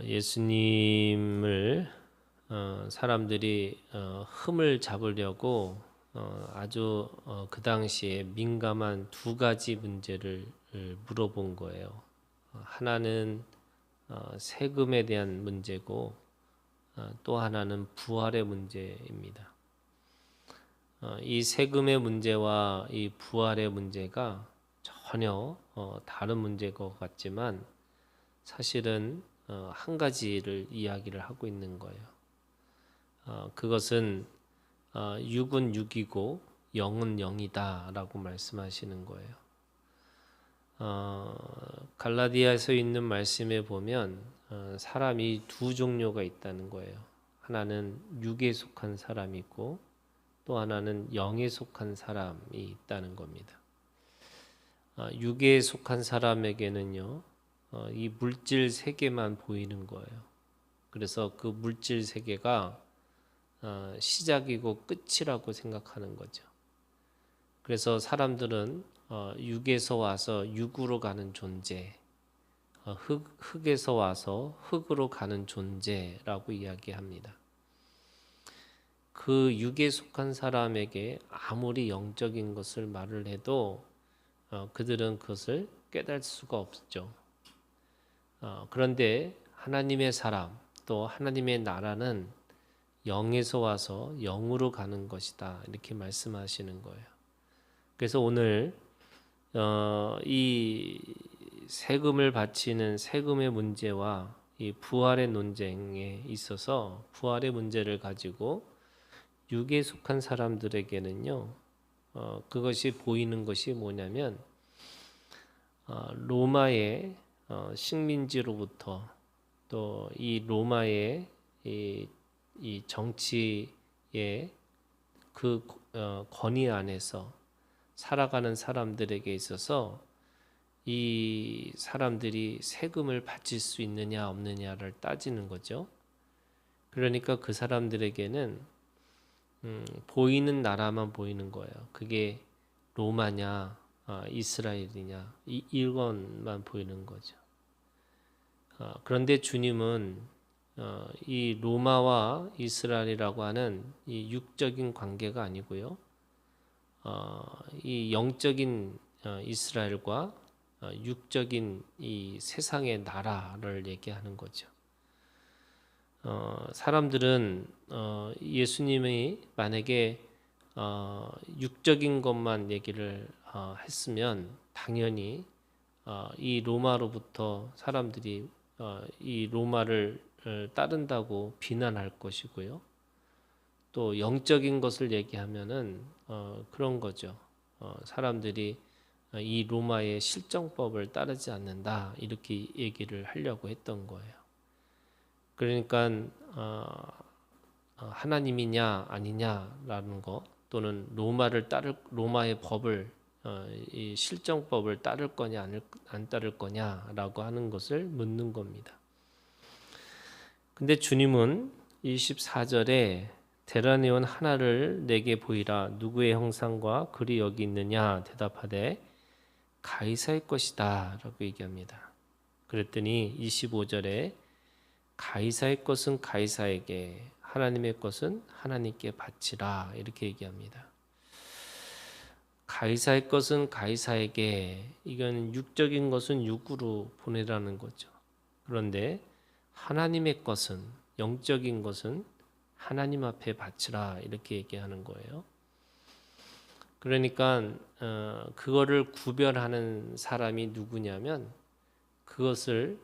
예수님을 사람들이 흠을 잡으려고 아주 그 당시에 민감한 두 가지 문제를 물어본 거예요. 하나는 세금에 대한 문제고 또 하나는 부활의 문제입니다. 이 세금의 문제와 이 부활의 문제가 전혀 다른 문제인 것 같지만 사실은 한 가지를 이야기를 하고 있는 거예요. 그것은 육은 육이고 영은 영이다라고 말씀하시는 거예요. 갈라디아서 있는 말씀에 보면 사람이 두 종류가 있다는 거예요. 하나는 육에 속한 사람이고 또 하나는 영에 속한 사람이 있다는 겁니다. 육에 속한 사람에게는요, 이 물질 세계만 보이는 거예요. 그래서 그 물질 세계가 시작이고 끝이라고 생각하는 거죠. 그래서 사람들은 육에서 와서 육으로 가는 존재, 흙에서 와서 흙으로 가는 존재라고 이야기합니다. 그 육에 속한 사람에게 아무리 영적인 것을 말을 해도 그들은 그것을 깨달을 수가 없죠. 그런데 하나님의 사람 또 하나님의 나라는 영에서 와서 영으로 가는 것이다 이렇게 말씀하시는 거예요. 그래서 오늘 이 세금을 바치는 세금의 문제와 이 부활의 논쟁에 있어서 부활의 문제를 가지고 육에 속한 사람들에게는요, 그것이 보이는 것이 뭐냐면 로마의 식민지로부터 또 이 로마의 이 정치의 그 권위 안에서 살아가는 사람들에게 있어서 이 사람들이 세금을 바칠 수 있느냐 없느냐를 따지는 거죠. 그러니까 그 사람들에게는 보이는 나라만 보이는 거예요. 그게 로마냐 이스라엘이냐 이것만 보이는 거죠. 그런데 주님은 이 로마와 이스라엘이라고 하는 이 육적인 관계가 아니고요. 이 영적인 이스라엘과 육적인 이 세상의 나라를 얘기하는 거죠. 사람들은 예수님이 만약에 육적인 것만 얘기를 했으면 당연히 이 로마로부터 사람들이 이 로마를 따른다고 비난할 것이고요. 또 영적인 것을 얘기하면은 그런 거죠. 사람들이 이 로마의 실정법을 따르지 않는다 이렇게 얘기를 하려고 했던 거예요. 그러니까 하나님이냐 아니냐라는 거 또는 로마의 법을 이 실정법을 따를 거냐 안 따를 거냐라고 하는 것을 묻는 겁니다. 근데 주님은 24절에 대라내온 하나를 내게 보이라 누구의 형상과 글이 여기 있느냐 대답하되 가이사의 것이다 라고 얘기합니다. 그랬더니 25절에 가이사의 것은 가이사에게 하나님의 것은 하나님께 바치라 이렇게 얘기합니다. 가이사의 것은 가이사에게 이건 육적인 것은 육으로 보내라는 거죠. 그런데 하나님의 것은 영적인 것은 하나님 앞에 바치라 이렇게 얘기하는 거예요. 그러니까 그거를 구별하는 사람이 누구냐면 그것을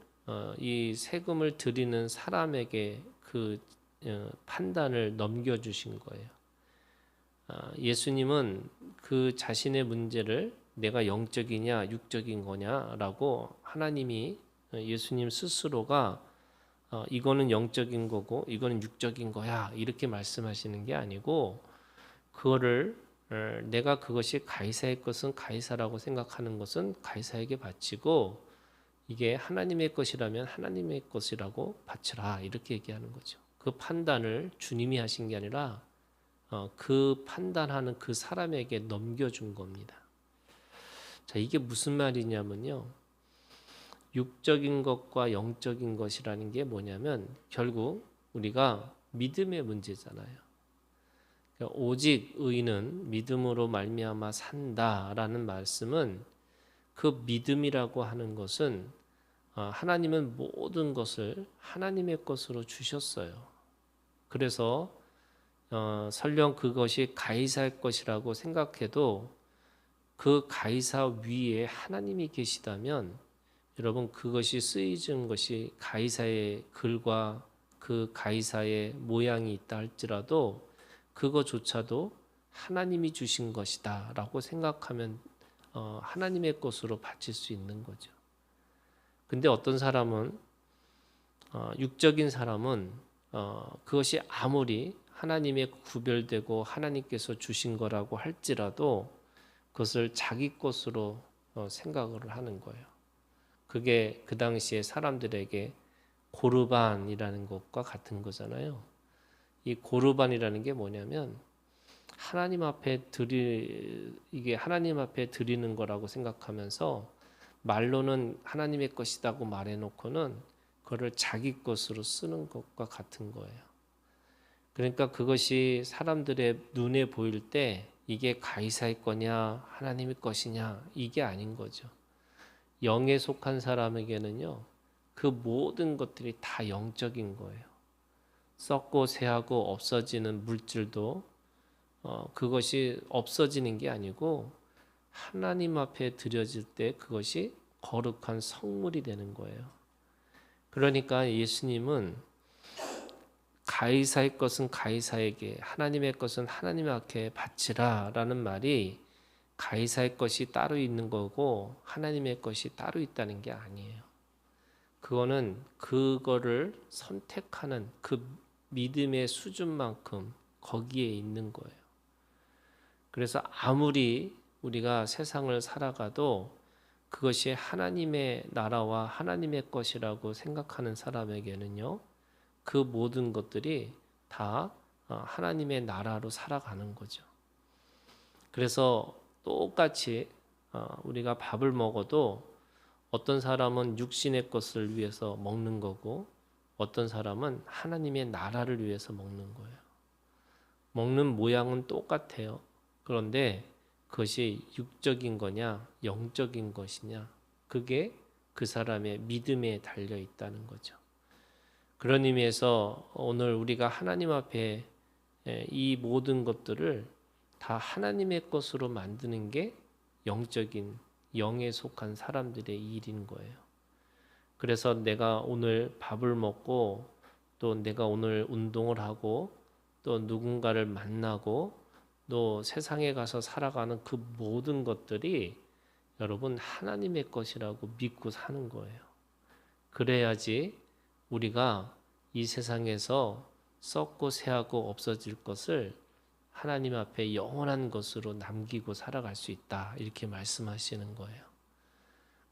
이 세금을 드리는 사람에게 그 판단을 넘겨주신 거예요. 예수님은 그 자신의 문제를 내가 영적이냐 육적인 거냐라고 하나님이 예수님 스스로가 이거는 영적인 거고 이거는 육적인 거야 이렇게 말씀하시는 게 아니고 그거를 내가 그것이 가이사의 것은 가이사라고 생각하는 것은 가이사에게 바치고 이게 하나님의 것이라면 하나님의 것이라고 바치라 이렇게 얘기하는 거죠. 그 판단을 주님이 하신 게 아니라 그 판단하는 그 사람에게 넘겨준 겁니다. 자, 이게 무슨 말이냐면요. 육적인 것과 영적인 것이라는 게 뭐냐면 결국 우리가 믿음의 문제잖아요. 그러니까 오직 의인은 믿음으로 말미암아 산다라는 말씀은 그 믿음이라고 하는 것은 하나님은 모든 것을 하나님의 것으로 주셨어요. 그래서 설령 그것이 가이사의 것이라고 생각해도 그 가이사 위에 하나님이 계시다면 여러분 그것이 쓰여진 것이 가이사의 글과 그 가이사의 모양이 있다 할지라도 그거조차도 하나님이 주신 것이다 라고 생각하면 하나님의 것으로 바칠 수 있는 거죠. 근데 어떤 사람은 육적인 사람은 그것이 아무리 하나님의 구별되고 하나님께서 주신 거라고 할지라도 그것을 자기 것으로 생각을 하는 거예요. 그게 그 당시에 사람들에게 고르반이라는 것과 같은 거잖아요. 이 고르반이라는 게 뭐냐면 이게 하나님 앞에 드리는 거라고 생각하면서 말로는 하나님의 것이라고 말해놓고는 그거를 자기 것으로 쓰는 것과 같은 거예요. 그러니까 그것이 사람들의 눈에 보일 때 이게 가이사의 거냐 하나님의 것이냐 이게 아닌 거죠. 영에 속한 사람에게는요 그 모든 것들이 다 영적인 거예요. 썩고 새하고 없어지는 물질도 그것이 없어지는 게 아니고 하나님 앞에 드려질 때 그것이 거룩한 성물이 되는 거예요. 그러니까 예수님은 가이사의 것은 가이사에게 하나님의 것은 하나님 앞에 바치라 라는 말이 가이사의 것이 따로 있는 거고 하나님의 것이 따로 있다는 게 아니에요. 그거는 그거를 선택하는 그 믿음의 수준만큼 거기에 있는 거예요. 그래서 아무리 우리가 세상을 살아가도 그것이 하나님의 나라와 하나님의 것이라고 생각하는 사람에게는요, 그 모든 것들이 다 하나님의 나라로 살아가는 거죠. 그래서 똑같이 우리가 밥을 먹어도 어떤 사람은 육신의 것을 위해서 먹는 거고 어떤 사람은 하나님의 나라를 위해서 먹는 거예요. 먹는 모양은 똑같아요. 그런데 그것이 육적인 거냐 영적인 것이냐 그게 그 사람의 믿음에 달려 있다는 거죠. 그런 의미에서 오늘 우리가 하나님 앞에 이 모든 것들을 다 하나님의 것으로 만드는 게 영적인 영에 속한 사람들의 일인 거예요. 그래서 내가 오늘 밥을 먹고 또 내가 오늘 운동을 하고 또 누군가를 만나고 또 세상에 가서 살아가는 그 모든 것들이 여러분 하나님의 것이라고 믿고 사는 거예요. 그래야지 우리가 이 세상에서 썩고 새하고 없어질 것을 하나님 앞에 영원한 것으로 남기고 살아갈 수 있다 이렇게 말씀하시는 거예요.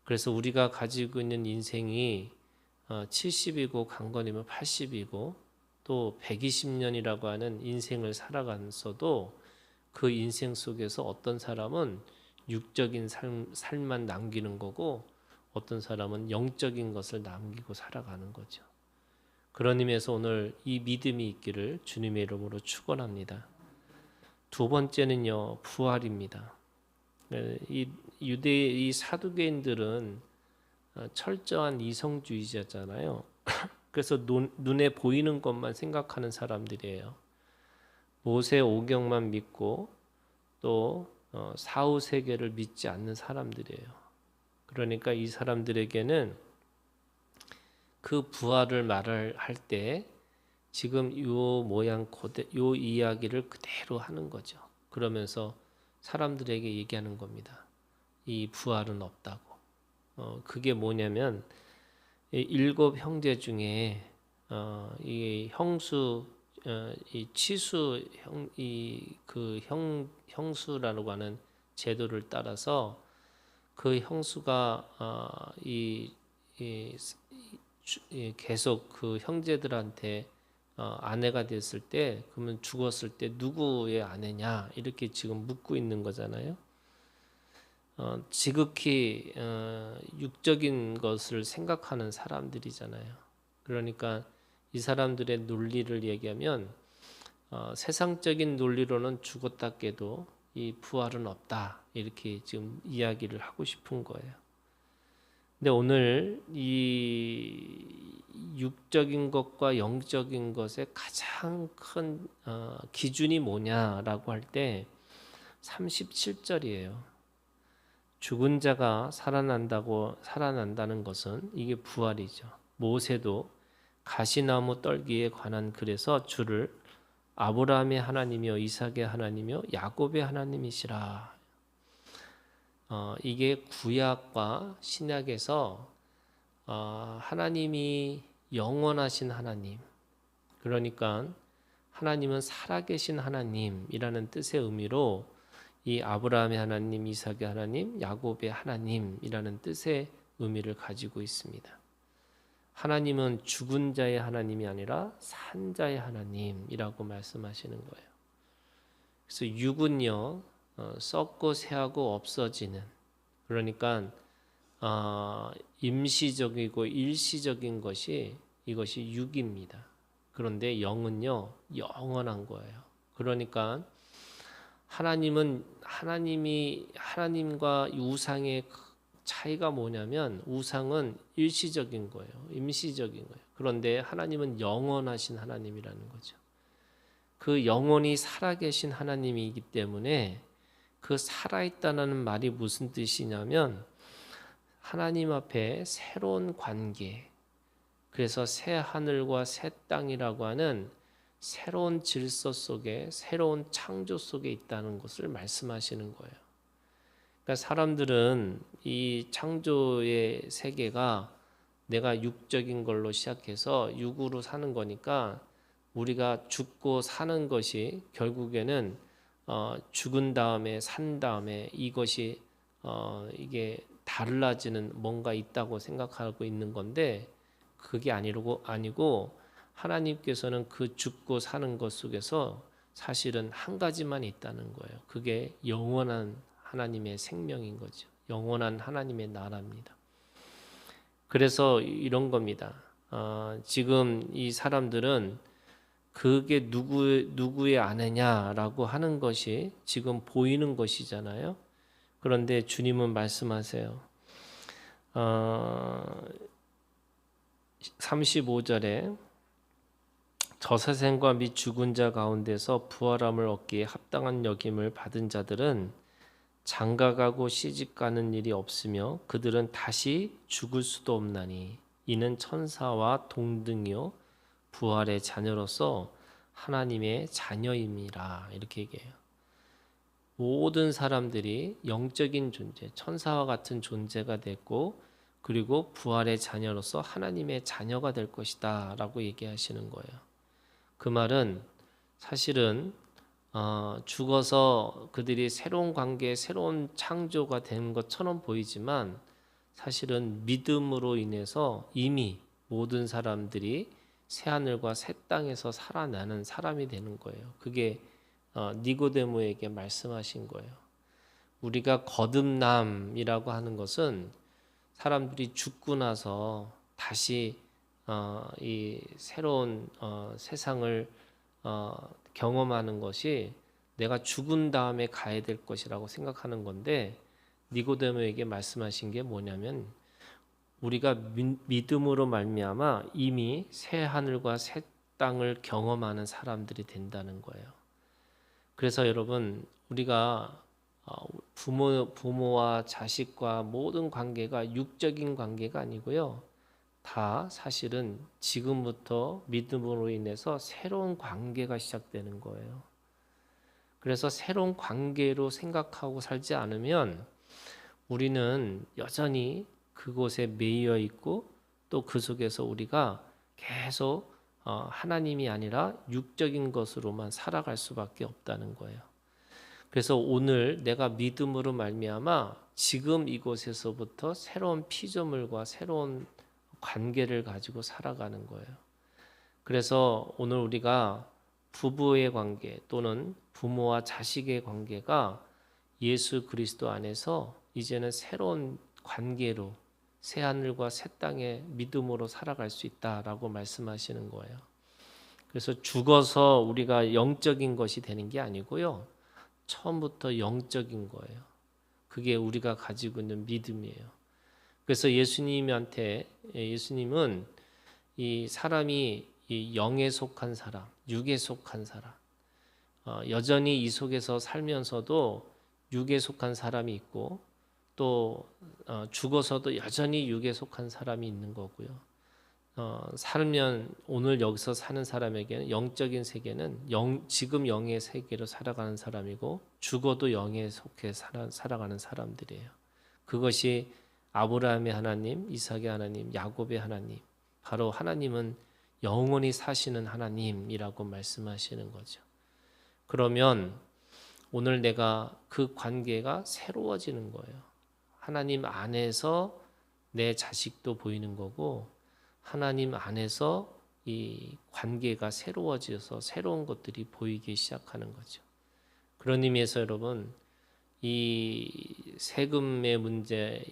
그래서 우리가 가지고 있는 인생이 70이고 강건이면 80이고 또 120년이라고 하는 인생을 살아가면서도 그 인생 속에서 어떤 사람은 육적인 삶만 남기는 거고 어떤 사람은 영적인 것을 남기고 살아가는 거죠. 그런 의미에서 오늘 이 믿음이 있기를 주님의 이름으로 축원합니다. 두 번째는요, 부활입니다. 이 사두개인들은 철저한 이성주의자잖아요. 그래서 눈에 보이는 것만 생각하는 사람들이에요. 모세 오경만 믿고 또 사후 세계를 믿지 않는 사람들이에요. 그러니까 이 사람들에게는 그 부활을 말을 할 때 지금 요 모양 요 이야기를 그대로 하는 거죠. 그러면서 사람들에게 얘기하는 겁니다. 이 부활은 없다고. 그게 뭐냐면 일곱 형제 중에 이 형수 이 치수 형수라고 하는 제도를 따라서 그 형수가 계속 그 형제들한테 아내가 됐을 때 그러면 죽었을 때 누구의 아내냐 이렇게 지금 묻고 있는 거잖아요. 지극히 육적인 것을 생각하는 사람들이잖아요. 그러니까 이 사람들의 논리를 얘기하면 세상적인 논리로는 죽었다 깨도 이 부활은 없다, 이렇게 지금 이야기를 하고 싶은 거예요. 근데 오늘 이 육적인 것과 영적인 것의 가장 큰 기준이 뭐냐라고 할 때 37절이에요. 죽은 자가 살아난다는 것은 이게 부활이죠. 모세도 가시나무 떨기에 관한 글에서 주를 아브라함의 하나님이요 이삭의 하나님이요 야곱의 하나님이시라. 이게 구약과 신약에서 하나님이 영원하신 하나님, 그러니까 하나님은 살아계신 하나님이라는 뜻의 의미로 이 아브라함의 하나님, 이삭의 하나님, 야곱의 하나님이라는 뜻의 의미를 가지고 있습니다. 하나님은 죽은 자의 하나님이 아니라 산 자의 하나님이라고 말씀하시는 거예요. 그래서 육은요, 썩고 새하고 없어지는, 그러니까 임시적이고 일시적인 것이 이것이 육입니다. 그런데 영은요, 영원한 거예요. 그러니까 하나님과 우상의 차이가 뭐냐면 우상은 일시적인 거예요. 임시적인 거예요. 그런데 하나님은 영원하신 하나님이라는 거죠. 그 영원히 살아계신 하나님이기 때문에 그 살아있다는 말이 무슨 뜻이냐면 하나님 앞에 새로운 관계, 그래서 새 하늘과 새 땅이라고 하는 새로운 질서 속에, 새로운 창조 속에 있다는 것을 말씀하시는 거예요. 그러니까 사람들은 이 창조의 세계가 내가 육적인 걸로 시작해서 육으로 사는 거니까 우리가 죽고 사는 것이 결국에는 죽은 다음에 산 다음에 이것이 이게 달라지는 뭔가 있다고 생각하고 있는 건데 그게 아니고 하나님께서는 그 죽고 사는 것 속에서 사실은 한 가지만 있다는 거예요. 그게 영원한 하나님의 생명인 거죠. 영원한 하나님의 나라입니다. 그래서 이런 겁니다. 지금 이 사람들은 그게 누구의 아내냐라고 하는 것이 지금 보이는 것이잖아요. 그런데 주님은 말씀하세요. 35절에 저사생과 및 죽은 자 가운데서 부활함을 얻기에 합당한 여김을 받은 자들은 장가가고 시집가는 일이 없으며 그들은 다시 죽을 수도 없나니 이는 천사와 동등이요 부활의 자녀로서 하나님의 자녀임이라. 이렇게 얘기해요. 모든 사람들이 영적인 존재, 천사와 같은 존재가 됐고 그리고 부활의 자녀로서 하나님의 자녀가 될 것이다 라고 얘기하시는 거예요. 그 말은 사실은 죽어서 그들이 새로운 관계, 새로운 창조가 된 것처럼 보이지만 사실은 믿음으로 인해서 이미 모든 사람들이 새하늘과 새 땅에서 살아나는 사람이 되는 거예요. 그게 니고데모에게 말씀하신 거예요. 우리가 거듭남이라고 하는 것은 사람들이 죽고 나서 다시 이 새로운 세상을 경험하는 것이 내가 죽은 다음에 가야 될 것이라고 생각하는 건데 니고데모에게 말씀하신 게 뭐냐면 우리가 믿음으로 말미암아 이미 새 하늘과 새 땅을 경험하는 사람들이 된다는 거예요. 그래서 여러분 우리가 부모와 자식과 모든 관계가 육적인 관계가 아니고요. 다 사실은 지금부터 믿음으로 인해서 새로운 관계가 시작되는 거예요. 그래서 새로운 관계로 생각하고 살지 않으면 우리는 여전히 그곳에 매여 있고 또 그 속에서 우리가 계속 하나님이 아니라 육적인 것으로만 살아갈 수밖에 없다는 거예요. 그래서 오늘 내가 믿음으로 말미암아 지금 이곳에서부터 새로운 피조물과 새로운 관계를 가지고 살아가는 거예요. 그래서 오늘 우리가 부부의 관계 또는 부모와 자식의 관계가 예수 그리스도 안에서 이제는 새로운 관계로 새 하늘과 새 땅의 믿음으로 살아갈 수 있다라고 말씀하시는 거예요. 그래서 죽어서 우리가 영적인 것이 되는 게 아니고요. 처음부터 영적인 거예요. 그게 우리가 가지고 있는 믿음이에요. 그래서 예수님은 이 사람이 이 영에 속한 사람, 육에 속한 사람, 여전히 이 속에서 살면서도 육에 속한 사람이 있고 또 죽어서도 여전히 육에 속한 사람이 있는 거고요. 살면 오늘 여기서 사는 사람에게는 영적인 세계는 지금 영의 세계로 살아가는 사람이고 죽어도 영에 속해 살아가는 사람들이에요. 그것이 아브라함의 하나님, 이삭의 하나님, 야곱의 하나님, 바로 하나님은 영원히 사시는 하나님이라고 말씀하시는 거죠. 그러면 오늘 내가 그 관계가 새로워지는 거예요. 하나님 안에서 내 자식도 보이는 거고 하나님 안에서 이 관계가 새로워져서 새로운 것들이 보이기 시작하는 거죠. 그런 의미에서 여러분 이 세금의 문제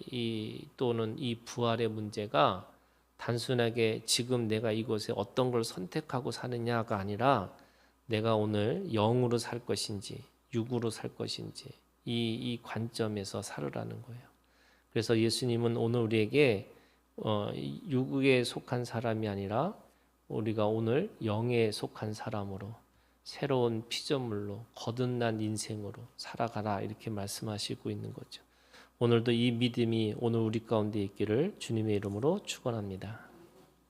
또는 이 부활의 문제가 단순하게 지금 내가 이곳에 어떤 걸 선택하고 사느냐가 아니라 내가 오늘 영으로 살 것인지 육으로 살 것인지 이 관점에서 살으라는 거예요. 그래서 예수님은 오늘 우리에게 육에 속한 사람이 아니라 우리가 오늘 영에 속한 사람으로 새로운 피조물로 거듭난 인생으로 살아가라 이렇게 말씀하시고 있는 거죠. 오늘도 이 믿음이 오늘 우리 가운데 있기를 주님의 이름으로 축원합니다.